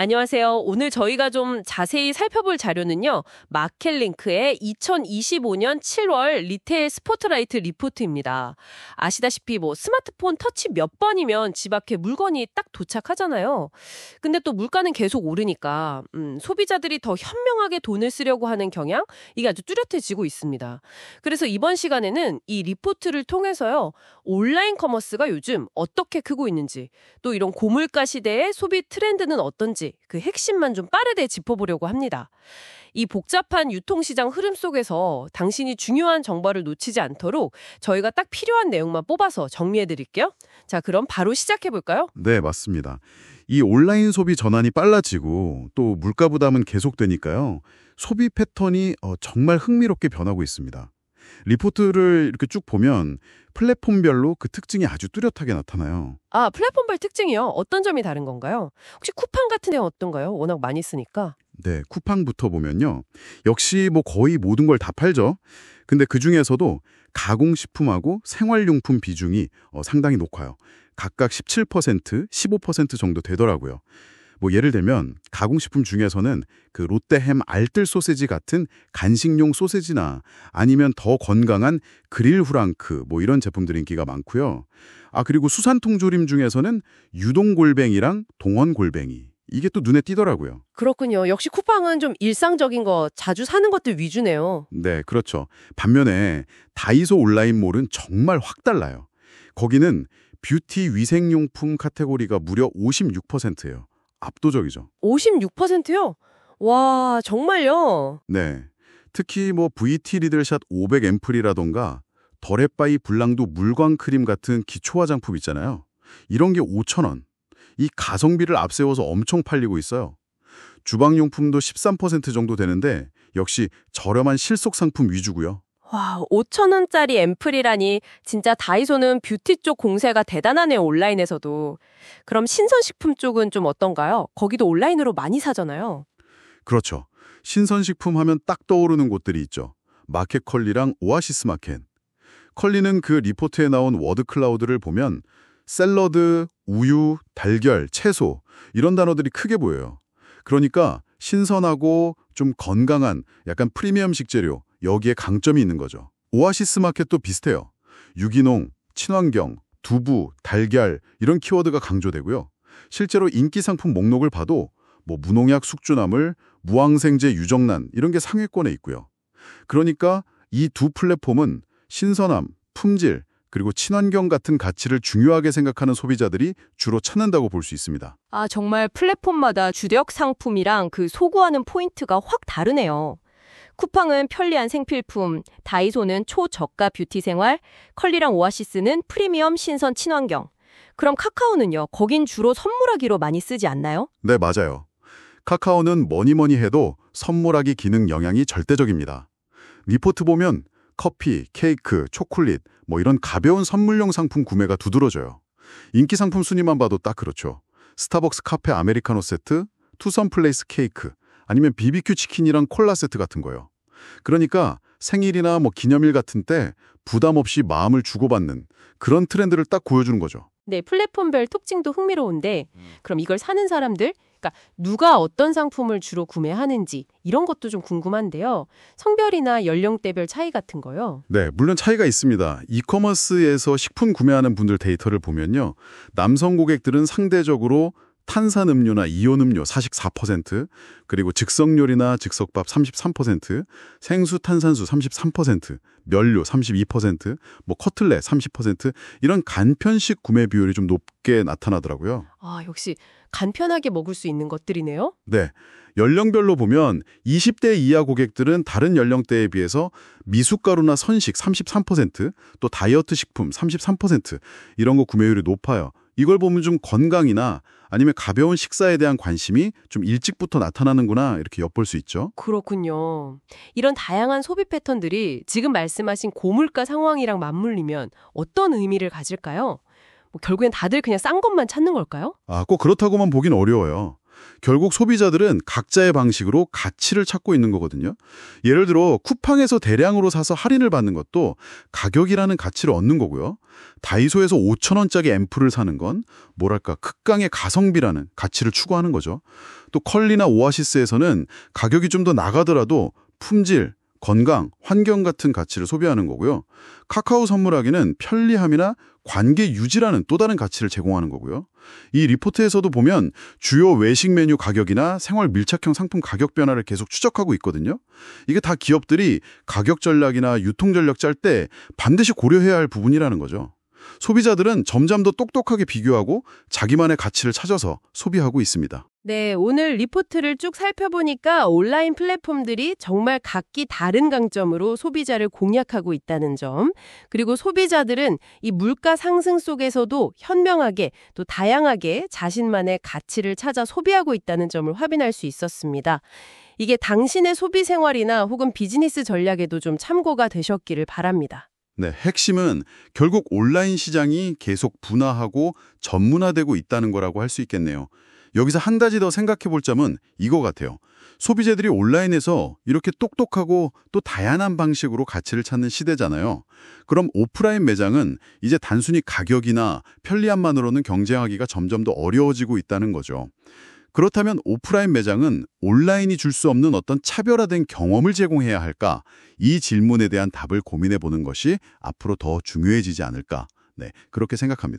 안녕하세요. 오늘 저희가 좀 자세히 살펴볼 자료는요. 마켓링크의 2025년 7월 리테일 스포트라이트 리포트입니다. 아시다시피 스마트폰 터치 몇 번이면 집 앞에 물건이 딱 도착하잖아요. 근데 또 물가는 계속 오르니까 소비자들이 더 현명하게 돈을 쓰려고 하는 경향? 이게 아주 뚜렷해지고 있습니다. 그래서 이번 시간에는 이 리포트를 통해서요. 온라인 커머스가 요즘 어떻게 크고 있는지, 또 이런 고물가 시대의 소비 트렌드는 어떤지 그 핵심만 좀 빠르게 짚어보려고 합니다. 이 복잡한 유통시장 흐름 속에서 당신이 중요한 정보를 놓치지 않도록 저희가 딱 필요한 내용만 뽑아서 정리해드릴게요. 자, 그럼 바로 시작해볼까요? 네, 맞습니다. 이 온라인 소비 전환이 빨라지고 또 물가 부담은 계속되니까요. 소비 패턴이 정말 흥미롭게 변하고 있습니다. 리포트를 이렇게 쭉 보면 플랫폼별로 그 특징이 아주 뚜렷하게 나타나요. 아, 플랫폼별 특징이요? 어떤 점이 다른 건가요? 혹시 쿠팡 같은 데는 어떤가요? 워낙 많이 쓰니까. 네, 쿠팡부터 보면요. 역시 거의 모든 걸 다 팔죠. 근데 그중에서도 가공식품하고 생활용품 비중이 상당히 높아요. 각각 17%, 15% 정도 되더라고요. 예를 들면 가공식품 중에서는 그 롯데햄 알뜰 소세지 같은 간식용 소세지나 아니면 더 건강한 그릴 후랑크 이런 제품들 인기가 많고요. 그리고 수산통조림 중에서는 유동골뱅이랑 동원골뱅이 이게 또 눈에 띄더라고요. 그렇군요. 역시 쿠팡은 좀 일상적인 거 자주 사는 것들 위주네요. 네, 그렇죠. 반면에 다이소 온라인몰은 정말 확 달라요. 거기는 뷰티 위생용품 카테고리가 무려 56%예요. 압도적이죠. 56%요? 와, 정말요? 네. 특히 VT 리들샷 500 앰플이라던가 더레바이 블랑도 물광 크림 같은 기초 화장품 있잖아요. 이런 게 5,000원. 이 가성비를 앞세워서 엄청 팔리고 있어요. 주방용품도 13% 정도 되는데 역시 저렴한 실속 상품 위주고요. 와, 5,000원짜리 앰플이라니 진짜 다이소는 뷰티 쪽 공세가 대단하네요, 온라인에서도. 그럼 신선식품 쪽은 좀 어떤가요? 거기도 온라인으로 많이 사잖아요. 그렇죠. 신선식품 하면 딱 떠오르는 곳들이 있죠. 마켓컬리랑 오아시스 마켓. 컬리는 그 리포트에 나온 워드 클라우드를 보면 샐러드, 우유, 달걀, 채소 이런 단어들이 크게 보여요. 그러니까 신선하고 좀 건강한 약간 프리미엄 식재료 여기에 강점이 있는 거죠. 오아시스 마켓도 비슷해요. 유기농, 친환경, 두부, 달걀 이런 키워드가 강조되고요. 실제로 인기 상품 목록을 봐도 무농약 숙주나물, 무항생제 유정란 이런 게 상위권에 있고요. 그러니까 이 두 플랫폼은 신선함, 품질, 그리고 친환경 같은 가치를 중요하게 생각하는 소비자들이 주로 찾는다고 볼 수 있습니다. 아, 정말 플랫폼마다 주력 상품이랑 그 소구하는 포인트가 확 다르네요. 쿠팡은 편리한 생필품, 다이소는 초저가 뷰티 생활, 컬리랑 오아시스는 프리미엄 신선 친환경. 그럼 카카오는요? 거긴 주로 선물하기로 많이 쓰지 않나요? 네, 맞아요. 카카오는 뭐니 해도 선물하기 기능 영향이 절대적입니다. 리포트 보면 커피, 케이크, 초콜릿 이런 가벼운 선물용 상품 구매가 두드러져요. 인기 상품 순위만 봐도 딱 그렇죠. 스타벅스 카페 아메리카노 세트, 투썸 플레이스 케이크, 아니면 BBQ 치킨이랑 콜라 세트 같은 거요. 그러니까 생일이나 기념일 같은 때 부담 없이 마음을 주고받는 그런 트렌드를 딱 보여주는 거죠. 네, 플랫폼별 특징도 흥미로운데 그럼 이걸 사는 사람들, 그러니까 누가 어떤 상품을 주로 구매하는지 이런 것도 좀 궁금한데요. 성별이나 연령대별 차이 같은 거요. 네, 물론 차이가 있습니다. 이커머스에서 식품 구매하는 분들 데이터를 보면요. 남성 고객들은 상대적으로 탄산음료나 이온음료 44%, 그리고 즉석요리나 즉석밥 33%, 생수, 탄산수 33%, 면류 32%, 커틀렛 30% 이런 간편식 구매 비율이 좀 높게 나타나더라고요. 아, 역시 간편하게 먹을 수 있는 것들이네요. 네. 연령별로 보면 20대 이하 고객들은 다른 연령대에 비해서 미숫가루나 선식 33%, 또 다이어트 식품 33% 이런 거 구매율이 높아요. 이걸 보면 좀 건강이나 아니면 가벼운 식사에 대한 관심이 좀 일찍부터 나타나는구나 이렇게 엿볼 수 있죠. 그렇군요. 이런 다양한 소비 패턴들이 지금 말씀하신 고물가 상황이랑 맞물리면 어떤 의미를 가질까요? 결국엔 다들 그냥 싼 것만 찾는 걸까요? 꼭 그렇다고만 보긴 어려워요. 결국 소비자들은 각자의 방식으로 가치를 찾고 있는 거거든요. 예를 들어 쿠팡에서 대량으로 사서 할인을 받는 것도 가격이라는 가치를 얻는 거고요. 다이소에서 5,000원짜리 앰플을 사는 건 뭐랄까 극강의 가성비라는 가치를 추구하는 거죠. 또 컬리나 오아시스에서는 가격이 좀 더 나가더라도 품질, 건강, 환경 같은 가치를 소비하는 거고요. 카카오 선물하기는 편리함이나 관계 유지라는 또 다른 가치를 제공하는 거고요. 이 리포트에서도 보면 주요 외식 메뉴 가격이나 생활 밀착형 상품 가격 변화를 계속 추적하고 있거든요. 이게 다 기업들이 가격 전략이나 유통 전략 짤 때 반드시 고려해야 할 부분이라는 거죠. 소비자들은 점점 더 똑똑하게 비교하고 자기만의 가치를 찾아서 소비하고 있습니다. 네, 오늘 리포트를 쭉 살펴보니까 온라인 플랫폼들이 정말 각기 다른 강점으로 소비자를 공략하고 있다는 점, 그리고 소비자들은 이 물가 상승 속에서도 현명하게 또 다양하게 자신만의 가치를 찾아 소비하고 있다는 점을 확인할 수 있었습니다. 이게 당신의 소비 생활이나 혹은 비즈니스 전략에도 좀 참고가 되셨기를 바랍니다. 네, 핵심은 결국 온라인 시장이 계속 분화하고 전문화되고 있다는 거라고 할 수 있겠네요. 여기서 한 가지 더 생각해 볼 점은 이거 같아요. 소비자들이 온라인에서 이렇게 똑똑하고 또 다양한 방식으로 가치를 찾는 시대잖아요. 그럼 오프라인 매장은 이제 단순히 가격이나 편리함만으로는 경쟁하기가 점점 더 어려워지고 있다는 거죠. 그렇다면 오프라인 매장은 온라인이 줄 수 없는 어떤 차별화된 경험을 제공해야 할까? 이 질문에 대한 답을 고민해 보는 것이 앞으로 더 중요해지지 않을까? 네, 그렇게 생각합니다.